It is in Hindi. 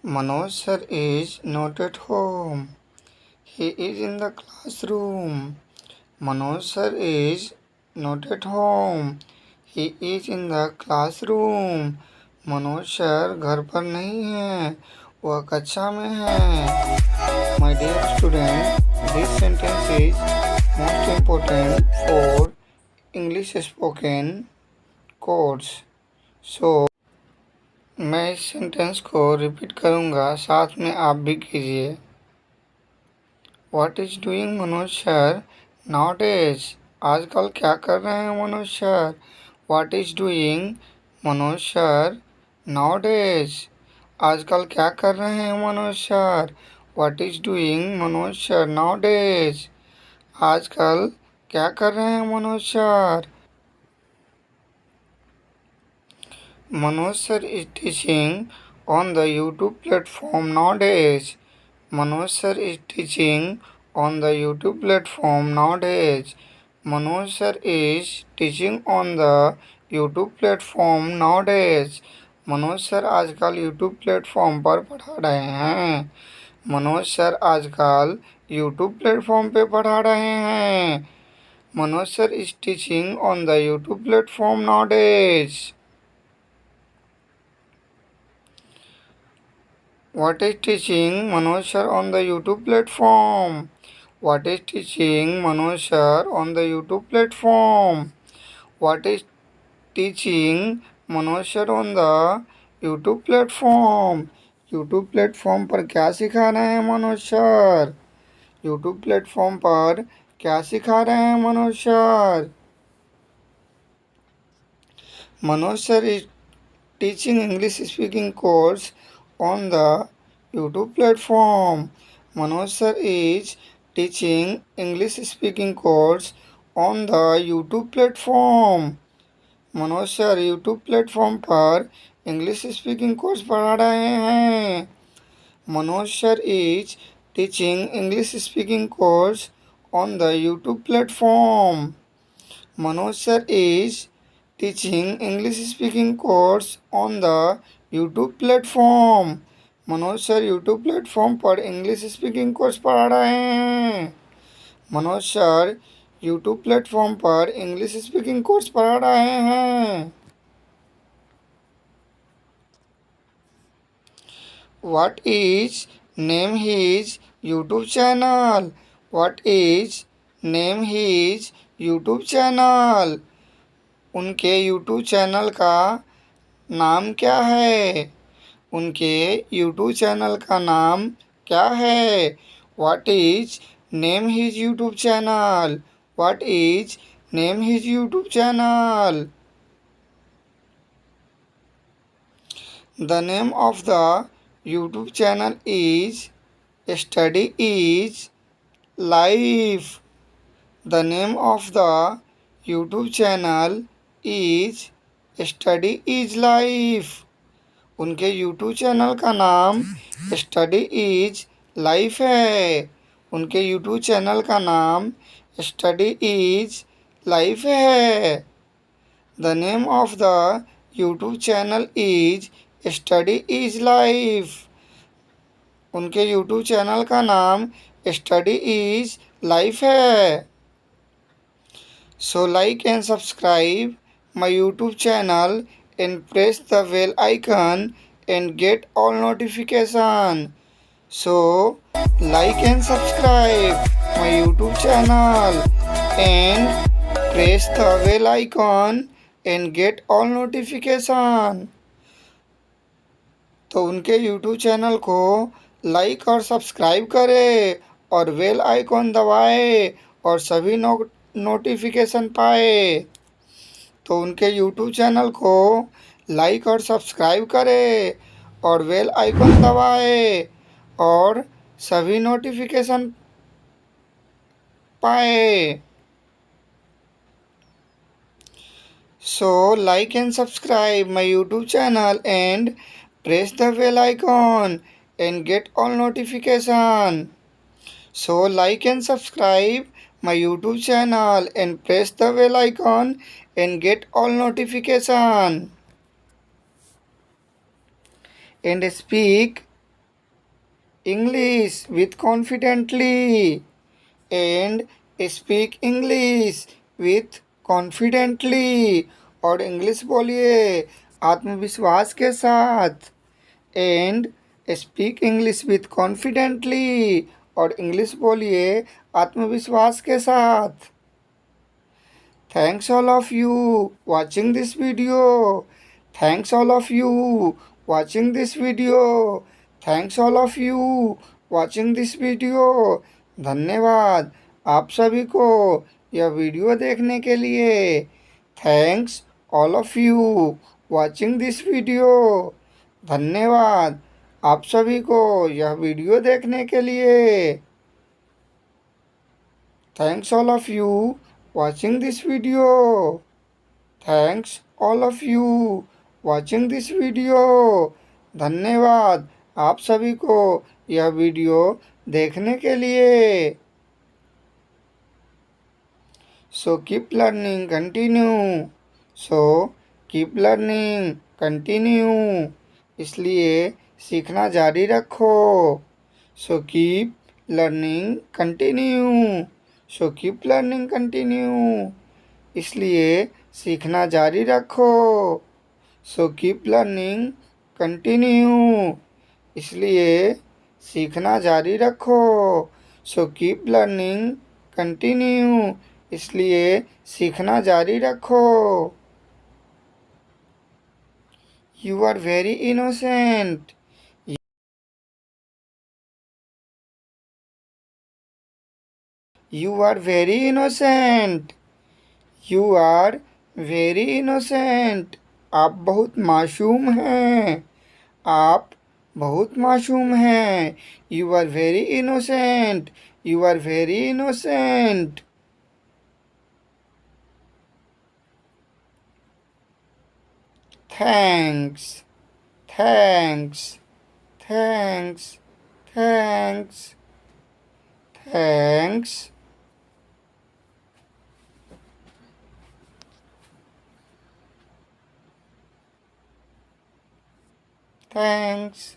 Manoj sir is not at home. He is in the classroom. Manoj sir is not at home. He is in the classroom. Manoj sir घर पर नहीं है, वह कक्षा में है. My dear student, this sentence is most important for English spoken course. So मैं इस सेंटेंस को रिपीट करूँगा, साथ में आप भी कीजिए. What is doing Manoj sir nowadays? आजकल क्या कर रहे हैं Manoj sir? What is doing Manoj sir nowadays? आजकल क्या कर रहे हैं Manoj sir? What is doing Manoj sir nowadays? आजकल क्या कर रहे हैं Manoj sir? Manoj sir is teaching on the YouTube platform nowadays. Manoj sir is teaching on the YouTube platform nowadays. Manoj sir is teaching on the YouTube platform nowadays. Manoj sir आजकल YouTube प्लेटफॉर्म पर पढ़ा रहे हैं. मनोज सर आजकल YouTube प्लेटफॉर्म पे पढ़ा रहे हैं. Manoj sir is teaching on the YouTube platform nowadays. What is teaching Manoj sir on the YouTube platform? What is teaching Manoj sir on the YouTube platform? What is teaching Manoj sir on the YouTube platform? YouTube platform पर क्या सिखा रहे हैं मनोज सर? YouTube प्लेटफॉर्म पर क्या सिखा रहे हैं Manoj sir? Manoj sir is teaching English speaking course on the YouTube platform. Manoj sir is teaching English speaking course on the YouTube platform. Manoj sir YouTube platform पर इंग्लिश स्पीकिंग कोर्स पढ़ा रहे हैं. Manoj sir is teaching English speaking course on the YouTube platform. Manoj sir is teaching English speaking course on the YouTube platform. Manoj sir YouTube platform पर इंग्लिश स्पीकिंग कोर्स पढ़ा रहे हैं. मनोज सर यूट्यूब प्लेटफॉर्म पर इंग्लिश स्पीकिंग कोर्स पढ़ा रहे हैं. What is name his YouTube channel? What is name his YouTube channel? उनके यूट्यूब चैनल का नाम क्या है? उनके यूट्यूब चैनल का नाम क्या है? What is name his YouTube channel? What is name his YouTube channel? The name of the YouTube channel is study is life. The name of the YouTube channel is study is life. उनके यूट्यूब चैनल का नाम स्टडी इज लाइफ है. उनके यूट्यूब चैनल का नाम स्टडी इज लाइफ है. The name of the YouTube channel is study is life. उनके यूट्यूब चैनल का नाम स्टडी इज लाइफ है. सो like and subscribe my YouTube channel and press the bell icon and get all notification. So like and subscribe my YouTube channel and press the bell icon and get all notification. तो उनके YouTube चैनल को लाइक और सब्सक्राइब करें और बेल आइकॉन दबाएं और सभी नोटिफिकेशन पाए. तो उनके YouTube चैनल को लाइक और सब्सक्राइब करें और बेल आइकन दबाएं और सभी नोटिफिकेशन पाए. So like and subscribe my YouTube channel and press the bell icon and get all notification. So like and subscribe my YouTube channel and press the bell icon and get all notification and speak English with confidently and speak English with confidently और इंग्लिश बोलिए आत्मविश्वास के साथ and speak English with confidently और इंग्लिश बोलिए आत्मविश्वास के साथ। Thanks all of you watching this video. Thanks all of you watching this video. Thanks all of you watching this video. धन्यवाद आप सभी को यह वीडियो देखने के लिए। Thanks all of you watching this video. धन्यवाद आप सभी को यह वीडियो देखने के लिए। Thanks all of you watching this video. Thanks all of you watching this video. धन्यवाद आप सभी को यह वीडियो देखने के लिए। So keep learning, continue. So keep learning, continue. इसलिए सीखना जारी रखो। So keep learning, continue. So keep learning, continue. इसलिए सीखना जारी रखो। So keep learning, continue. इसलिए सीखना जारी रखो। So keep learning, continue. इसलिए सीखना जारी रखो। You are very innocent. You are very innocent. You are very innocent. आप बहुत मासूम हैं। आप बहुत मासूम हैं। You are very innocent. You are very innocent. Thanks. Thanks. Thanks. Thanks. Thanks. Thanks.